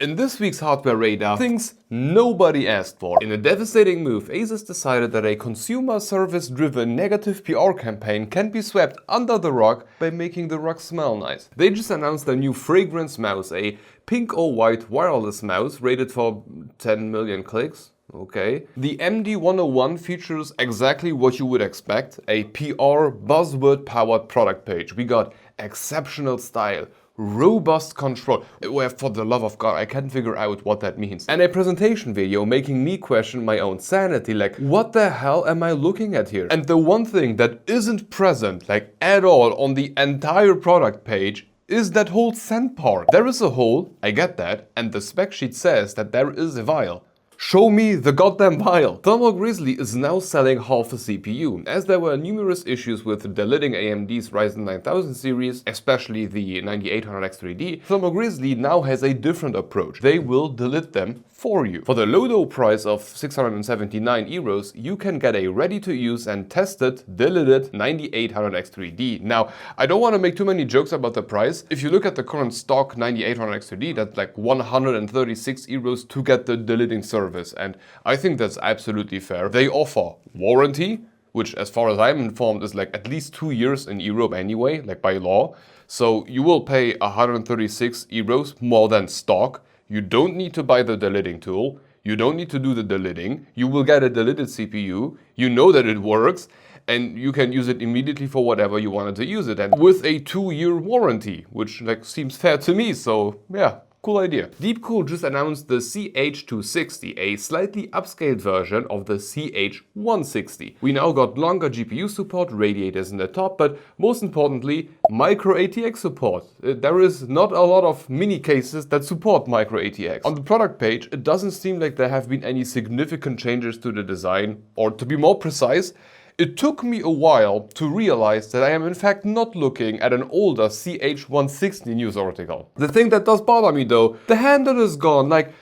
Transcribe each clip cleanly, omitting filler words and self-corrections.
In this week's hardware radar, things nobody asked for. In a devastating move, Asus decided that a consumer service-driven negative PR campaign can be swept under the rug by making the rug smell nice. They just announced their new fragrance mouse, a pink or white wireless mouse rated for 10 million clicks. Okay. The MD101 features exactly what you would expect, a PR buzzword-powered product page. We got exceptional style, robust control, where for the love of God I can't figure out what that means, and a presentation video making me question my own sanity, like what the hell am I looking at here? And the one thing that isn't present like at all on the entire product page is that whole send part. There is a hole, I get that, and the spec sheet says that there is a vial. Show me the goddamn vial! Grizzly is now selling half a CPU. As there were numerous issues with deleting AMD's Ryzen 9000 series, especially the 9800X3D, Grizzly now has a different approach. They will delete them for you. For the low price of 679 euros, you can get a ready-to-use and tested deleted 9800X3D. Now, I don't want to make too many jokes about the price. If you look at the current stock 9800X3D, that's like 136 euros to get the deleting service, and I think that's absolutely fair. They offer warranty, which as far as I'm informed is like at least 2 years in Europe anyway, like by law. So you will pay 136 euros more than stock. You don't need to buy the deleting tool. You don't need to do the deleting. You will get a deleted CPU. You know that it works, and you can use it immediately for whatever you wanted to use it, and with a 2-year warranty, which like seems fair to me. So yeah. Cool idea. Deepcool just announced the CH260, a slightly upscaled version of the CH160. We now got longer GPU support, radiators in the top, but most importantly, micro ATX support. There is not a lot of mini cases that support micro ATX. On the product page, it doesn't seem like there have been any significant changes to the design, or to be more precise, it took me a while to realize that I am in fact not looking at an older CH160 news article. The thing that does bother me though, the handle is gone. Like,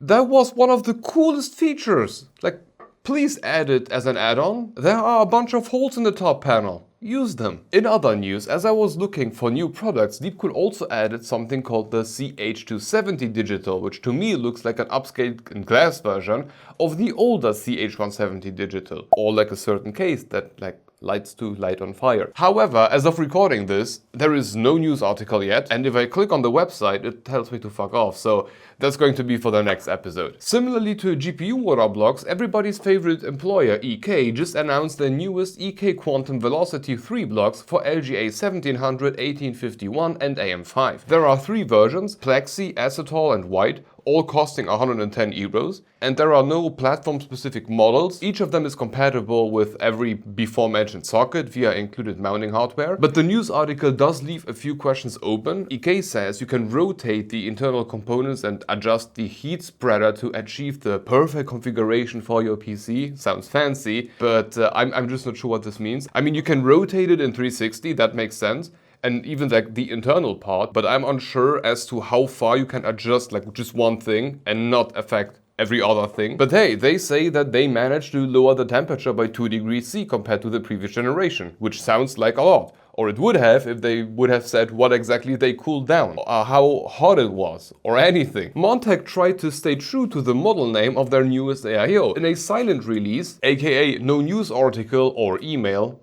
that was one of the coolest features. Like, please add it as an add-on. There are a bunch of holes in the top panel. Use them. In other news, as I was looking for new products, Deepcool also added something called the CH270 Digital, which to me looks like an upscaled and glass version of the older CH170 Digital, or like a certain case that like lights to light on fire. However, as of recording this, there is no news article yet, and if I click on the website, it tells me to fuck off, so that's going to be for the next episode. Similarly to GPU water blocks, everybody's favorite employer, EK, just announced the newest EK Quantum Velocity 3 blocks for LGA 1700, 1851 and AM5. There are 3 versions, Plexi, Acetal and White, all costing 110 euros, and there are no platform-specific models. Each of them is compatible with every before-mentioned socket via included mounting hardware. But the news article does leave a few questions open. EK says you can rotate the internal components and adjust the heat spreader to achieve the perfect configuration for your PC. Sounds fancy, but I'm just not sure what this means. I mean, you can rotate it in 360, that makes sense, and even like the internal part, but I'm unsure as to how far you can adjust like just one thing and not affect every other thing. But hey, they say that they managed to lower the temperature by 2 degrees C compared to the previous generation, which sounds like a lot. Or it would have if they would have said what exactly they cooled down, or how hot it was, or anything. Montech tried to stay true to the model name of their newest AIO. In a silent release, aka no news article or email,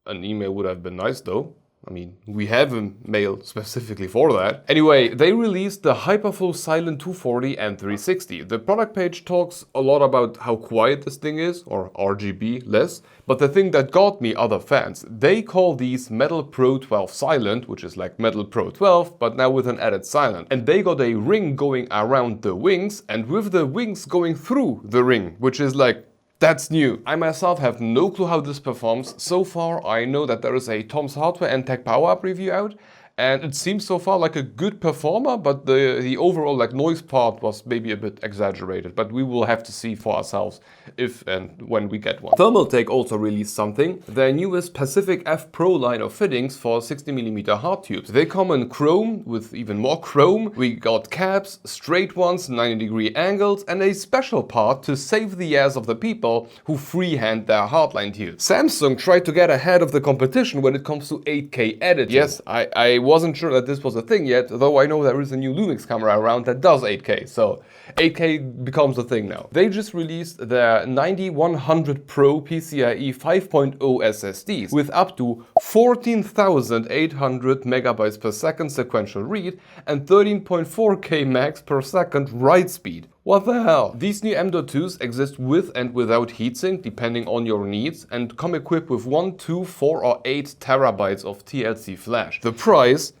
an email would have been nice though. I mean, we have a mail specifically for that. Anyway, they released the Hyperflow Silent 240 and 360. The product page talks a lot about how quiet this thing is, or RGB less, but the thing that got me other fans, they call these Metal Pro 12 Silent, which is like Metal Pro 12, but now with an added silent. And they got a ring going around the wings, and with the wings going through the ring, which is like, that's new. I myself have no clue how this performs. So far, I know that there is a Tom's Hardware and Tech Power Up review out, and it seems so far like a good performer, but the overall like noise part was maybe a bit exaggerated, but we will have to see for ourselves if and when we get one. Thermaltake also released something, their newest Pacific F Pro line of fittings for 60mm hard tubes. They come in chrome with even more chrome. We got caps, straight ones, 90-degree angles, and a special part to save the ass of the people who freehand their hardline tubes. Samsung tried to get ahead of the competition when it comes to 8K editing. Yes, I wasn't sure that this was a thing yet, though I know there is a new Lumix camera around that does 8K, so 8K becomes a thing now. They just released their 9100 Pro PCIe 5.0 SSDs with up to 14,800 megabytes per second sequential read and 13.4K max per second write speed. What the hell? These new M.2s exist with and without heatsink depending on your needs and come equipped with 1, 2, 4 or 8 terabytes of TLC flash. The price?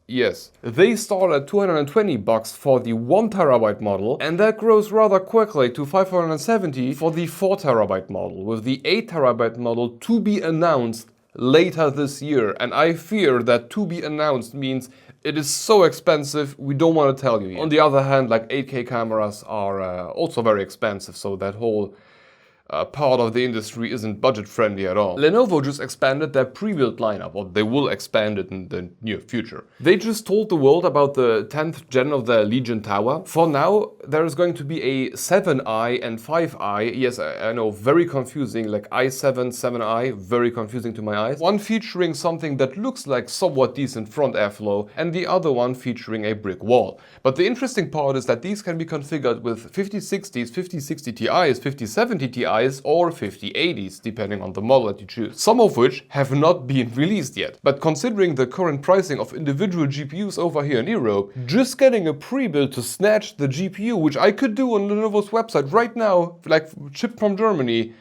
Yes. They start at $220 for the 1 terabyte model and that grows rather quickly to $570 for the 4 terabyte model, with the 8 terabyte model to be announced later this year, and I fear that to be announced means it is so expensive we don't want to tell you yet. On the other hand, like 8K cameras are also very expensive, so that whole part of the industry isn't budget friendly at all. Lenovo just expanded their pre-built lineup, or they will expand it in the near future. They just told the world about the 10th gen of the Legion Tower. For now, there is going to be a 7i and 5i. Yes, I know, very confusing, like i7, 7i, very confusing to my eyes. One featuring something that looks like somewhat decent front airflow, and the other one featuring a brick wall. But the interesting part is that these can be configured with 5060s, 5060 Ti's, 5070 Ti's, or 5080s, depending on the model that you choose. Some of which have not been released yet. But considering the current pricing of individual GPUs over here in Europe, just getting a pre-build to snatch the GPU, which I could do on Lenovo's website right now, like shipped from Germany,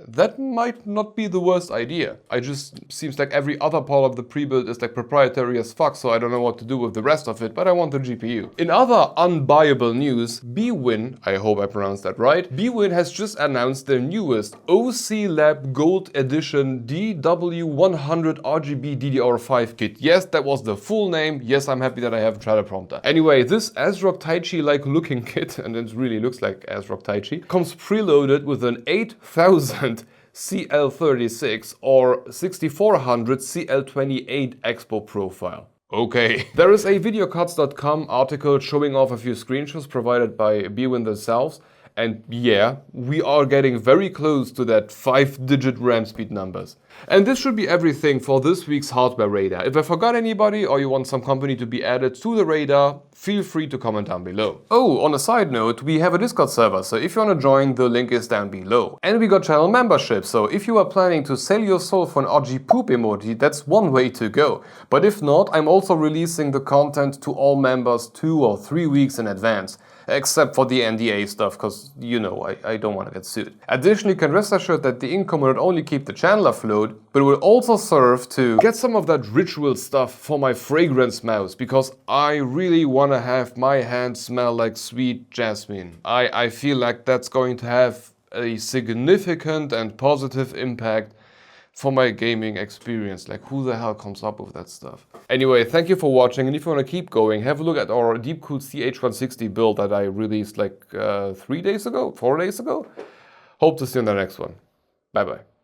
that might not be the worst idea. I just seems like every other part of the pre-build is like proprietary as fuck, so I don't know what to do with the rest of it, but I want the GPU. In other unbuyable news, Biwin, I hope I pronounced that right, Biwin has just announced their newest OC Lab Gold Edition DW100 RGB DDR5 kit. Yes, that was the full name. Yes, I'm happy that I have a teleprompter. Anyway, this ASRock Taichi-like looking kit, and it really looks like ASRock Taichi, comes preloaded with an 8000 CL36 or 6400 CL28 Expo profile. Okay. There is a videocuts.com article showing off a few screenshots provided by Biwin themselves, and yeah, we are getting very close to that 5-digit RAM speed numbers. And this should be everything for this week's hardware radar. If I forgot anybody or you want some company to be added to the radar, feel free to comment down below. Oh, on a side note, we have a Discord server, so if you want to join, the link is down below. And we got channel membership, so if you are planning to sell your soul for an RG poop emoji, that's one way to go. But if not, I'm also releasing the content to all members 2 or 3 weeks in advance. Except for the NDA stuff, because, you know, I don't want to get sued. Additionally, you can rest assured that the income will not only keep the channel afloat, but will also serve to get some of that ritual stuff for my fragrance mouse, because I really want to have my hand smell like sweet jasmine. I feel like that's going to have a significant and positive impact for my gaming experience. Like, who the hell comes up with that stuff? Anyway, thank you for watching, and if you want to keep going, have a look at our Deepcool CH260 build that I released like 3 days ago, 4 days ago. Hope to see you in the next one. Bye bye.